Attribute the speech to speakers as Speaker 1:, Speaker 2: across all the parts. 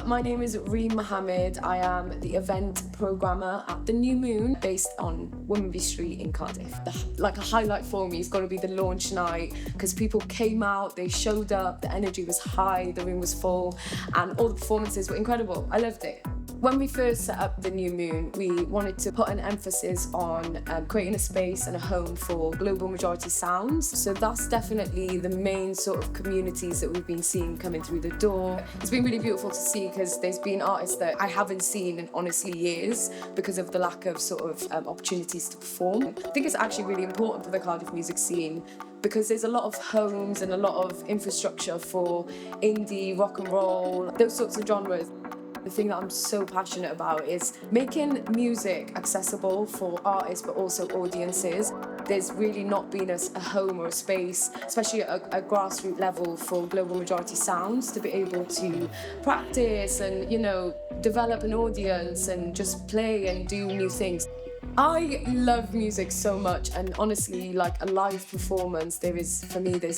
Speaker 1: My name is Reem Mohammed. I am the event programmer at the New Moon, based on Womanby Street in Cardiff. Like a highlight for me has got to be the launch night, because people came out, they showed up, the energy was high, the room was full, and all the performances were incredible. I loved it. When we first set up the New Moon, we wanted to put an emphasis on creating a space and a home for global majority sounds. So that's definitely the main sort of communities that we've been seeing coming through the door. It's been really beautiful to see, because there's been artists that I haven't seen in honestly years because of the lack of sort of opportunities to perform. I think it's actually really important for the Cardiff music scene, because there's a lot of homes and a lot of infrastructure for indie, rock and roll, those sorts of genres. The thing that I'm so passionate about is making music accessible for artists but also audiences. There's really not been a home or a space, especially at a grassroots level, for global majority sounds to be able to practice and, develop an audience and just play and do new things. I love music so much, and honestly, like a live performance, there's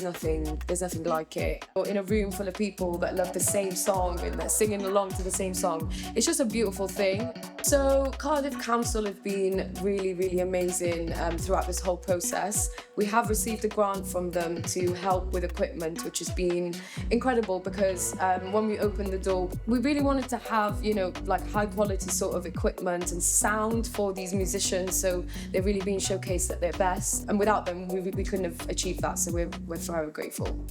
Speaker 1: nothing like it. Or in a room full of people that love the same song and they're singing along to the same song, it's just a beautiful thing. So Cardiff Council have been really, really amazing throughout this whole process. We have received a grant from them to help with equipment, which has been incredible, because when we opened the door, we really wanted to have, like high quality sort of equipment and sound for these musicians. So they're really being showcased at their best. And without them, we couldn't have achieved that. So we're forever grateful.